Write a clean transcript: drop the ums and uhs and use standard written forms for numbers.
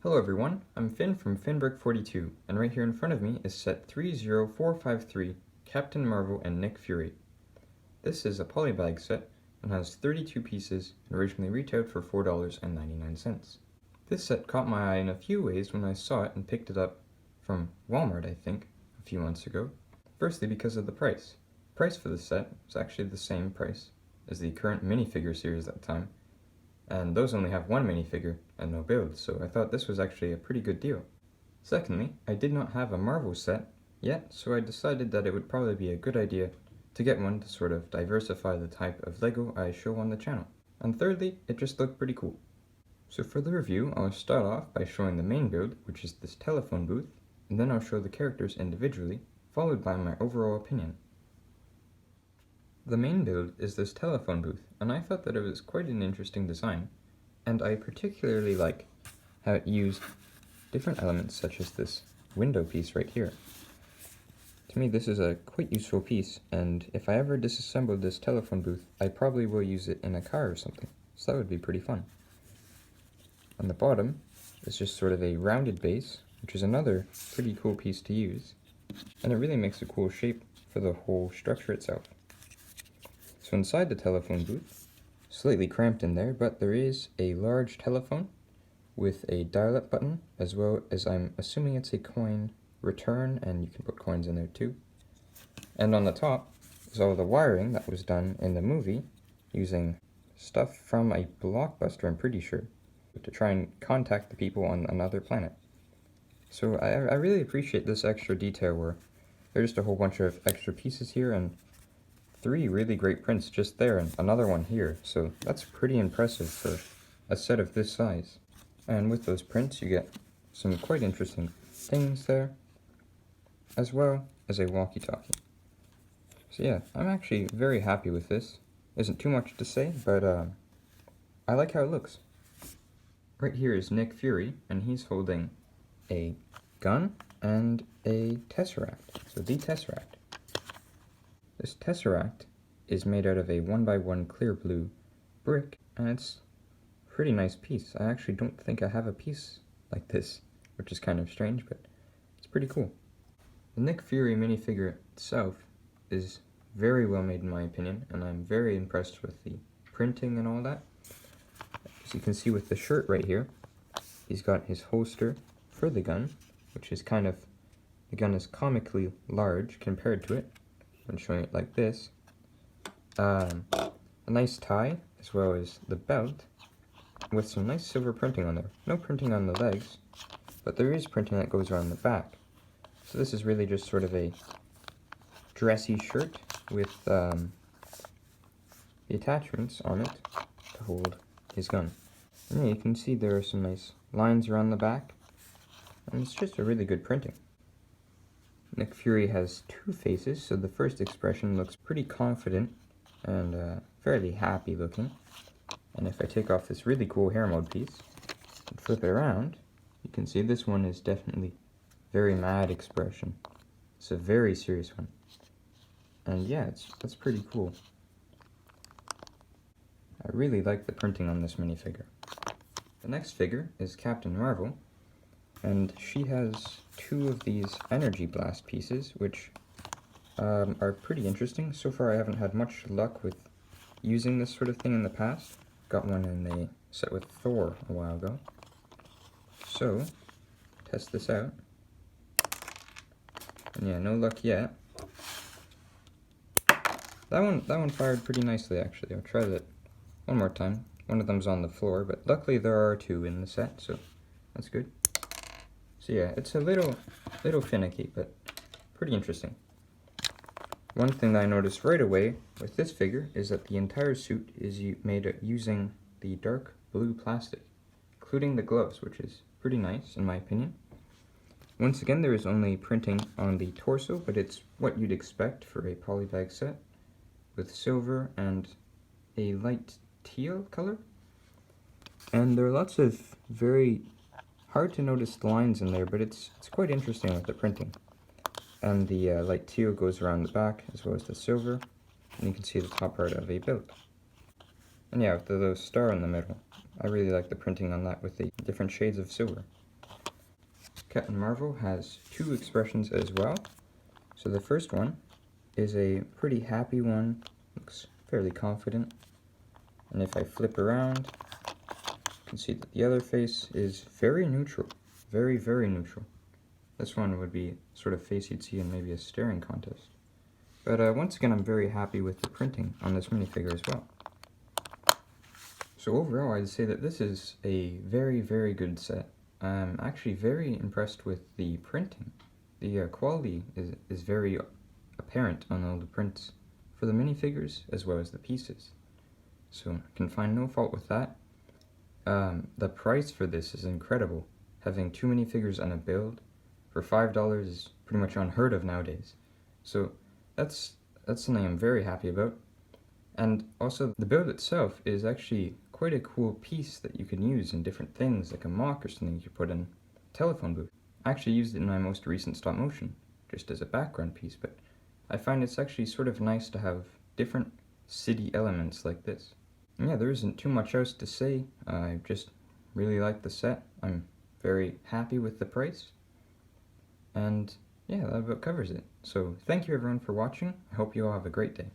Hello everyone, I'm Finn from FinnBrick42, and right here in front of me is set 30453, Captain Marvel and Nick Fury. This is a polybag set and has 32 pieces and originally retailed for $4.99. This set caught my eye in a few ways when I saw it and picked it up from Walmart, I think, a few months ago. Firstly, because of the price. The price for this set was actually the same price as the current minifigure series at the time, and those only have one minifigure and no build, so I thought this was actually a pretty good deal. Secondly, I did not have a Marvel set yet, so I decided that it would probably be a good idea to get one to sort of diversify the type of LEGO I show on the channel. And thirdly, it just looked pretty cool. So for the review, I'll start off by showing the main build, which is this telephone booth, and then I'll show the characters individually, followed by my overall opinion. The main build is this telephone booth, and I thought that it was quite an interesting design, and I particularly like how it used different elements such as this window piece right here. To me, this is a quite useful piece, and if I ever disassemble this telephone booth, I probably will use it in a car or something, so that would be pretty fun. On the bottom is just sort of a rounded base, which is another pretty cool piece to use, and it really makes a cool shape for the whole structure itself. So inside the telephone booth, slightly cramped in there, but there is a large telephone with a dial-up button, as well as I'm assuming it's a coin return, and you can put coins in there too. And on the top is all the wiring that was done in the movie using stuff from a blockbuster, I'm pretty sure, to try and contact the people on another planet. So I really appreciate this extra detail where there's just a whole bunch of extra pieces here, and 3 really great prints just there, and another one here, so that's pretty impressive for a set of this size. And with those prints you get some quite interesting things there, as well as a walkie-talkie. So yeah, I'm actually very happy with this. Isn't too much to say, but I like how it looks. Right here is Nick Fury, and he's holding a gun and a Tesseract, so the Tesseract. This Tesseract is made out of a 1x1 clear blue brick, and it's a pretty nice piece. I actually don't think I have a piece like this, which is kind of strange, but it's pretty cool. The Nick Fury minifigure itself is very well made in my opinion, and I'm very impressed with the printing and all that. As you can see with the shirt right here, he's got his holster for the gun, which is kind of, the gun is comically large compared to it. I'm showing it like this. A nice tie, as well as the belt, with some nice silver printing on there. No printing on the legs, but there is printing that goes around the back. So this is really just sort of a dressy shirt with the attachments on it to hold his gun. And yeah, you can see there are some nice lines around the back, and it's just a really good printing. Nick Fury has 2 faces, so the first expression looks pretty confident and fairly happy looking. And if I take off this really cool hair mode piece and flip it around, you can see this one is definitely very mad expression. It's a very serious one. And yeah, that's pretty cool. I really like the printing on this minifigure. The next figure is Captain Marvel, and she has 2 of these energy blast pieces, which are pretty interesting. So far I haven't had much luck with using this sort of thing in the past. Got one in a set with Thor a while ago. So, test this out. And yeah, no luck yet. That one fired pretty nicely actually. I'll try that one more time. One of them's on the floor, but luckily there are 2 in the set, so that's good. So yeah, it's a little finicky, but pretty interesting. One thing that I noticed right away with this figure is that the entire suit is made using the dark blue plastic, including the gloves, which is pretty nice in my opinion. Once again, there is only printing on the torso, but it's what you'd expect for a polybag set, with silver and a light teal color. And there are lots of very hard to notice the lines in there, but it's quite interesting with the printing. And the light teal goes around the back, as well as the silver, and you can see the top part of a belt. And yeah, with the little star in the middle, I really like the printing on that with the different shades of silver. Captain Marvel has two expressions as well. So the first one is a pretty happy one, looks fairly confident. And if I flip around, you can see that the other face is very neutral, very, very neutral. This one would be sort of face you'd see in maybe a staring contest. But once again, I'm very happy with the printing on this minifigure as well. So overall, I'd say that this is a very, very good set. I'm actually very impressed with the printing. The quality is very apparent on all the prints for the minifigures as well as the pieces. So I can find no fault with that. The price for this is incredible. Having two minifigures on a build for $5 is pretty much unheard of nowadays. So that's something I'm very happy about. And also the build itself is actually quite a cool piece that you can use in different things, like a mock or something you could put in a telephone booth. I actually used it in my most recent stop motion, just as a background piece, but I find it's actually sort of nice to have different city elements like this. And yeah, there isn't too much else to say. I just really like the set. I'm very happy with the price. And yeah, that about covers it. So thank you everyone for watching. I hope you all have a great day.